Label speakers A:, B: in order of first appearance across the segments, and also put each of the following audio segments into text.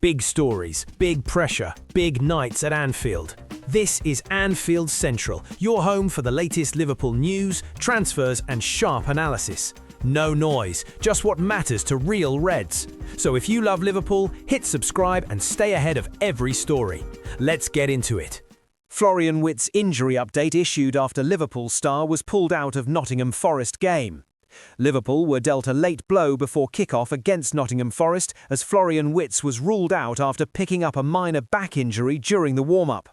A: Big stories, big pressure, big nights at Anfield. This is Anfield Central, your home for the latest Liverpool news, transfers and sharp analysis. No noise, just what matters to real Reds. So if you love Liverpool, hit subscribe and stay ahead of every story. Let's get into it. Florian Wirtz injury update issued after Liverpool star was pulled out of Nottingham Forest game. Liverpool were dealt a late blow before kick-off against Nottingham Forest as Florian Wirtz was ruled out after picking up a minor back injury during the warm-up.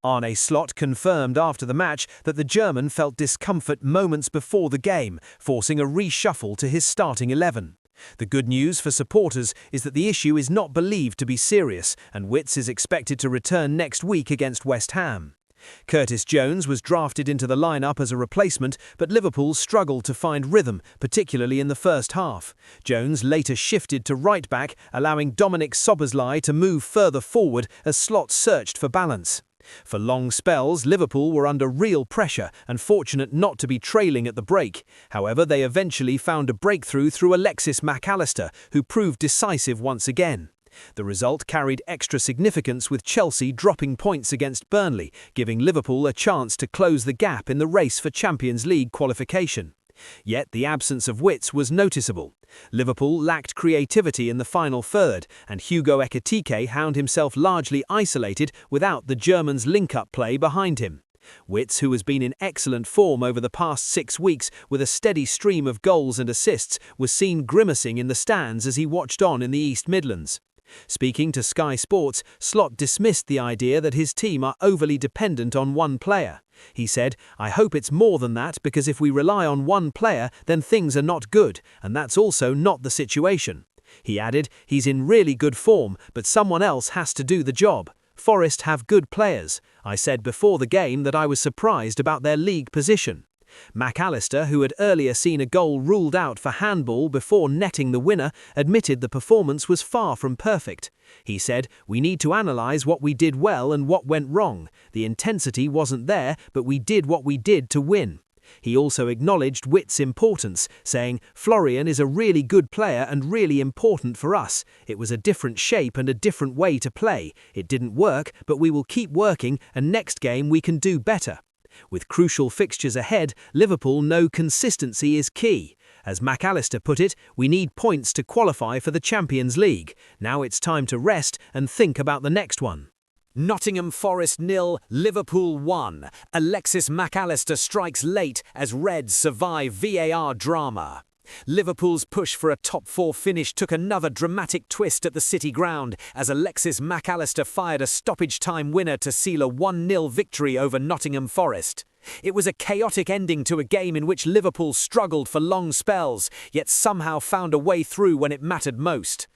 A: Arne Slot confirmed after the match that the German felt discomfort moments before the game, forcing a reshuffle to his starting 11. The good news for supporters is that the issue is not believed to be serious, and Wirtz is expected to return next week against West Ham. Curtis Jones was drafted into the lineup as a replacement, but Liverpool struggled to find rhythm, particularly in the first half. Jones later shifted to right-back, allowing Dominic Szoboszlai to move further forward as Slot searched for balance. For long spells, Liverpool were under real pressure and fortunate not to be trailing at the break. However, they eventually found a breakthrough through Alexis Allister, who proved decisive once again. The result carried extra significance with Chelsea dropping points against Burnley, giving Liverpool a chance to close the gap in the race for Champions League qualification. Yet the absence of Wirtz was noticeable. Liverpool lacked creativity in the final third, and Hugo Ekitike found himself largely isolated without the German's link-up play behind him. Wirtz, who has been in excellent form over the past 6 weeks with a steady stream of goals and assists, was seen grimacing in the stands as he watched on in the East Midlands. Speaking to Sky Sports, Slot dismissed the idea that his team are overly dependent on one player. He said, "I hope it's more than that, because if we rely on one player, then things are not good, and that's also not the situation." He added, "He's in really good form, but someone else has to do the job. Forest have good players. I said before the game that I was surprised about their league position." Allister, who had earlier seen a goal ruled out for handball before netting the winner, admitted the performance was far from perfect. He said, "We need to analyse what we did well and what went wrong. The intensity wasn't there, but we did what we did to win." He also acknowledged Wirtz's importance, saying, "Florian is a really good player and really important for us. It was a different shape and a different way to play. It didn't work, but we will keep working, and next game we can do better." With crucial fixtures ahead, Liverpool know consistency is key. As Allister put it, "We need points to qualify for the Champions League. Now it's time to rest and think about the next one." Nottingham Forest 0, Liverpool 1. Alexis Allister strikes late as Reds survive VAR drama. Liverpool's push for a top-4 finish took another dramatic twist at the City ground as Alexis Allister fired a stoppage-time winner to seal a 1-0 victory over Nottingham Forest. It was a chaotic ending to a game in which Liverpool struggled for long spells, yet somehow found a way through when it mattered most.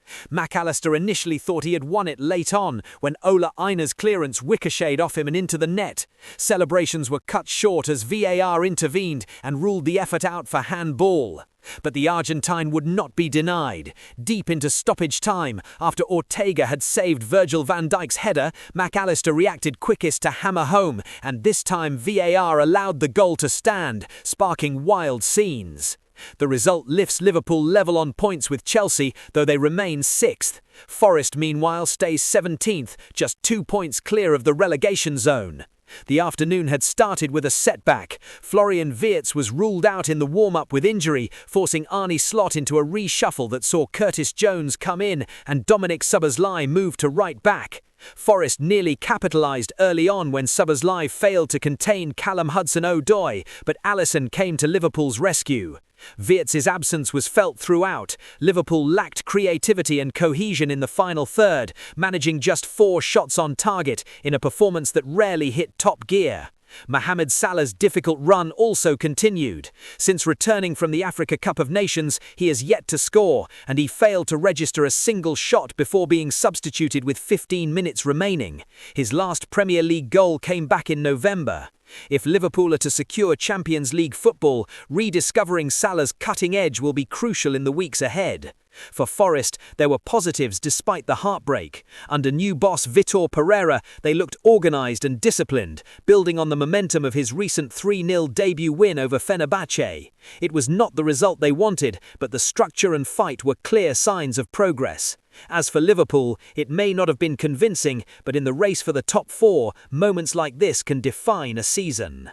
A: Allister initially thought he had won it late on when Ola Aina's clearance ricocheted off him and into the net. Celebrations were cut short as VAR intervened and ruled the effort out for handball. But the Argentine would not be denied. Deep into stoppage time, after Ortega had saved Virgil van Dijk's header, Allister reacted quickest to hammer home, and this time VAR allowed the goal to stand, sparking wild scenes. The result lifts Liverpool level on points with Chelsea, though they remain 6th. Forest, meanwhile, stays 17th, just 2 points clear of the relegation zone. The afternoon had started with a setback. Florian Wirtz was ruled out in the warm-up with injury, forcing Arne Slot into a reshuffle that saw Curtis Jones come in and Dominic Szoboszlai move to right-back. Forest nearly capitalised early on when Szoboszlai failed to contain Callum Hudson-Odoi, but Alisson came to Liverpool's rescue. Wirtz's absence was felt throughout. Liverpool lacked creativity and cohesion in the final third, managing just 4 shots on target in a performance that rarely hit top gear. Mohamed Salah's difficult run also continued. Since returning from the Africa Cup of Nations, he has yet to score, and he failed to register a single shot before being substituted with 15 minutes remaining. His last Premier League goal came back in November. If Liverpool are to secure Champions League football, rediscovering Salah's cutting edge will be crucial in the weeks ahead.
B: For Forest, there were positives despite the heartbreak. Under new boss Vitor Pereira, they looked organised and disciplined, building on the momentum of his recent 3-0 debut win over Fenerbahce. It was not the result they wanted, but the structure and fight were clear signs of progress. As for Liverpool, it may not have been convincing, but in the race for the top 4, moments like this can define a season.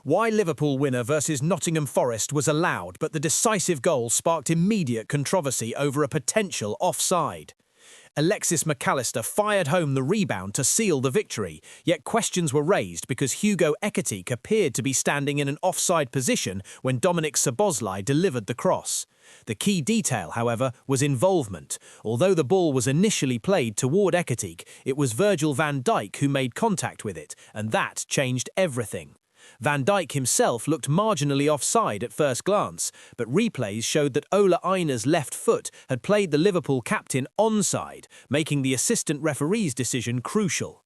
A: Why Liverpool winner versus Nottingham Forest was allowed, but the decisive goal sparked immediate controversy over a potential offside. Alexis McAllister fired home the rebound to seal the victory, yet questions were raised because Hugo Ekitike appeared to be standing in an offside position when Dominik Szoboszlai delivered the cross. The key detail, however, was involvement. Although the ball was initially played toward Ekitike, it was Virgil van Dijk who made contact with it, and that changed everything. Van Dijk himself looked marginally offside at first glance, but replays showed that Ola Aina's left foot had played the Liverpool captain onside, making the assistant referee's decision crucial.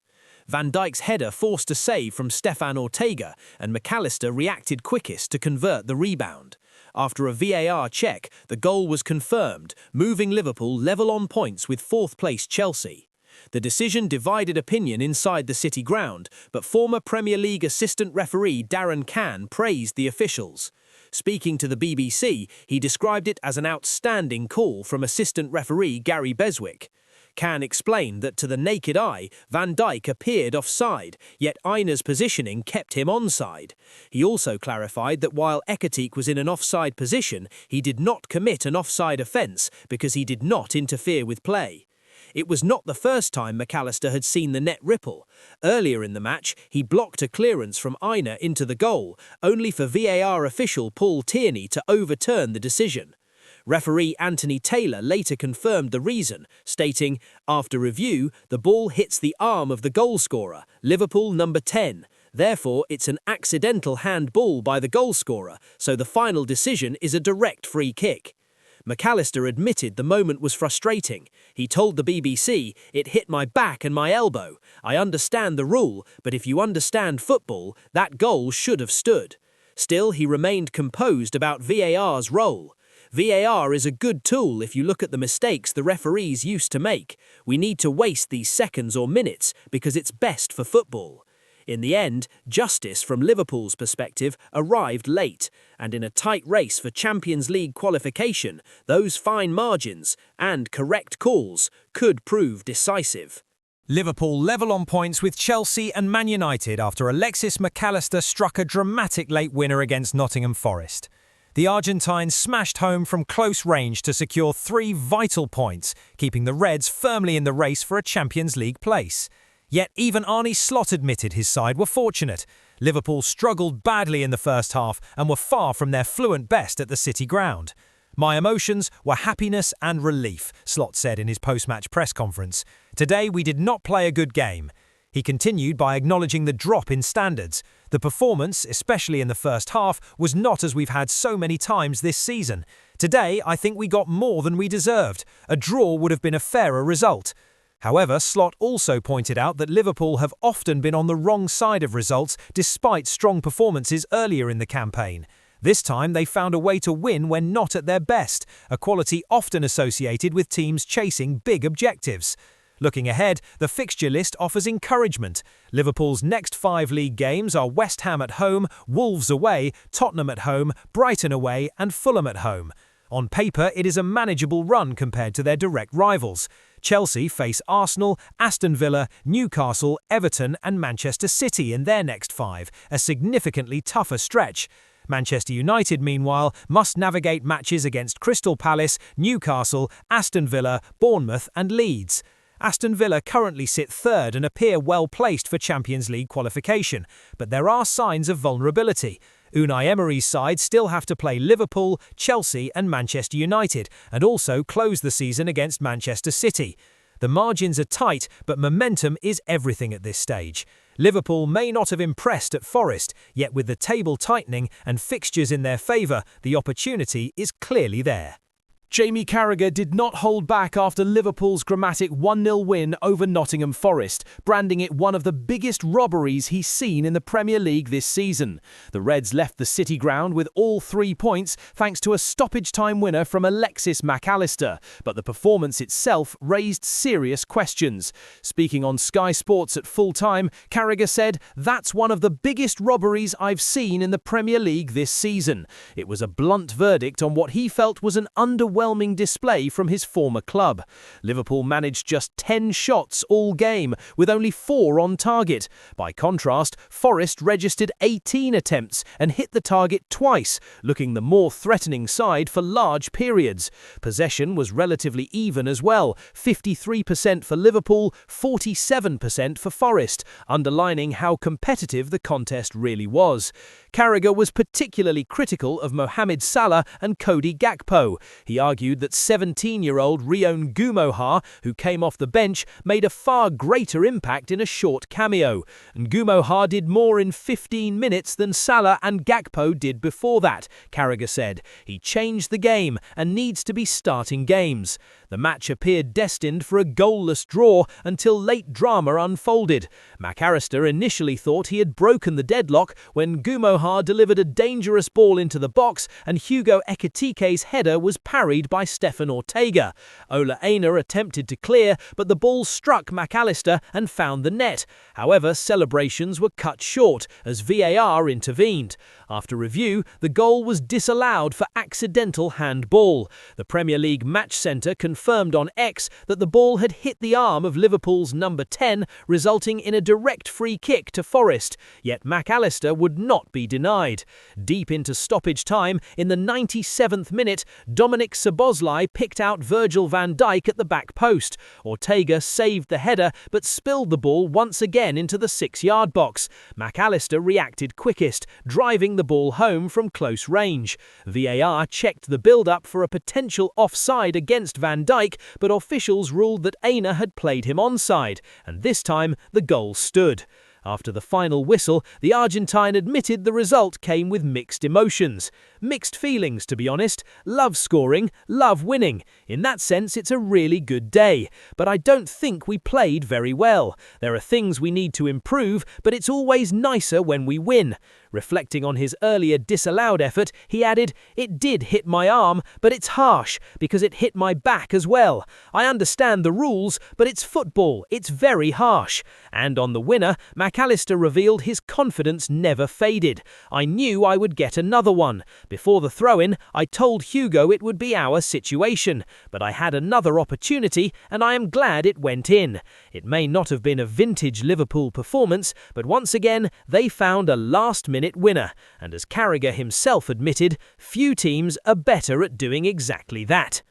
A: Van Dijk's header forced a save from Stefan Ortega, and McAllister reacted quickest to convert the rebound. After a VAR check, the goal was confirmed, moving Liverpool level on points with fourth-place Chelsea. The decision divided opinion inside the City ground, but former Premier League assistant referee Darren Cann praised the officials. Speaking to the BBC, he described it as an outstanding call from assistant referee Gary Beswick. Cann explained that to the naked eye, Van Dijk appeared offside, yet Aina's positioning kept him onside. He also clarified that while Ekitike was in an offside position, he did not commit an offside offence because he did not interfere with play. It was not the first time McAllister had seen the net ripple. Earlier in the match, he blocked a clearance from Aina into the goal, only for VAR official Paul Tierney to overturn the decision. Referee Anthony Taylor later confirmed the reason, stating, "After review, the ball hits the arm of the goalscorer, Liverpool number 10. Therefore, it's an accidental handball by the goalscorer, so the final decision is a direct free kick." McAllister admitted the moment was frustrating. He told the BBC, "It hit my back and my elbow. I understand the rule, but if you understand football, that goal should have stood." Still, he remained composed about VAR's role. VAR is a good tool if you look at the mistakes the referees used to make. We need to waste these seconds or minutes because it's best for football. In the end, justice from Liverpool's perspective arrived late, and in a tight race for Champions League qualification, those fine margins and correct calls could prove decisive. Liverpool level on points with Chelsea and Man United after Alexis McAllister struck a dramatic late winner against Nottingham Forest. The Argentine smashed home from close range to secure 3 vital points, keeping the Reds firmly in the race for a Champions League place. Yet even Arne Slot admitted his side were fortunate. Liverpool struggled badly in the first half and were far from their fluent best at the City ground. "My emotions were happiness and relief," Slot said in his post-match press conference. "Today we did not play a good game." He continued by acknowledging the drop in standards. "The performance, especially in the first half, was not as we've had so many times this season. Today I think we got more than we deserved. A draw would have been a fairer result." However, Slot also pointed out that Liverpool have often been on the wrong side of results despite strong performances earlier in the campaign. This time they found a way to win when not at their best, a quality often associated with teams chasing big objectives. Looking ahead, the fixture list offers encouragement. Liverpool's next 5 league games are West Ham at home, Wolves away, Tottenham at home, Brighton away and Fulham at home. On paper, it is a manageable run compared to their direct rivals. Chelsea face Arsenal, Aston Villa, Newcastle, Everton and Manchester City in their next 5, a significantly tougher stretch. Manchester United, meanwhile, must navigate matches against Crystal Palace, Newcastle, Aston Villa, Bournemouth and Leeds. Aston Villa currently sit 3rd and appear well placed for Champions League qualification, but there are signs of vulnerability. Unai Emery's side still have to play Liverpool, Chelsea and Manchester United, and also close the season against Manchester City. The margins are tight, but momentum is everything at this stage. Liverpool may not have impressed at Forest, yet with the table tightening and fixtures in their favour, the opportunity is clearly there. Jamie Carragher did not hold back after Liverpool's dramatic 1-0 win over Nottingham Forest, branding it one of the biggest robberies he's seen in the Premier League this season. The Reds left the City ground with all 3 points thanks to a stoppage-time winner from Alexis Allister, but the performance itself raised serious questions. Speaking on Sky Sports at full-time, Carragher said, "That's one of the biggest robberies I've seen in the Premier League this season." It was a blunt verdict on what he felt was an underwhelming display from his former club. Liverpool managed just 10 shots all game, with only 4 on target. By contrast, Forest registered 18 attempts and hit the target twice, looking the more threatening side for large periods. Possession was relatively even as well, 53% for Liverpool, 47% for Forest, underlining how competitive the contest really was. Carragher was particularly critical of Mohamed Salah and Cody Gakpo. He argued that 17-year-old Rion Gumoha, who came off the bench, made a far greater impact in a short cameo. And Gumoha did more in 15 minutes than Salah and Gakpo did before that, Carragher said. He changed the game and needs to be starting games. The match appeared destined for a goalless draw until late drama unfolded. Allister initially thought he had broken the deadlock when Gumoha delivered a dangerous ball into the box and Hugo Ekitike's header was parried by Stefan Ortega. Ola Aina attempted to clear, but the ball struck Allister and found the net. However, celebrations were cut short as VAR intervened. After review, the goal was disallowed for accidental handball. The Premier League Match Centre confirmed on X that the ball had hit the arm of Liverpool's number 10, resulting in a direct free kick to Forest, yet Allister would not be denied. Deep into stoppage time, in the 97th minute, Dominic Szoboszlai picked out Virgil van Dijk at the back post. Ortega saved the header but spilled the ball once again into the 6-yard box. Allister reacted quickest, driving the ball home from close range. VAR checked the build-up for a potential offside against Van Dijk, but officials ruled that Aina had played him onside, and this time the goal stood. After the final whistle, the Argentine admitted the result came with mixed emotions. Mixed feelings, to be honest. Love scoring, love winning. In that sense, it's a really good day. But I don't think we played very well. There are things we need to improve, but it's always nicer when we win. Reflecting on his earlier disallowed effort, he added, "It did hit my arm, but it's harsh, because it hit my back as well. I understand the rules, but it's football. It's very harsh." And on the winner, Allister revealed his confidence never faded. "I knew I would get another one. Before the throw-in, I told Hugo it would be our situation, but I had another opportunity and I am glad it went in. It may not have been a vintage Liverpool performance, but once again, they found a last-minute winner. And as Carragher himself admitted, few teams are better at doing exactly that."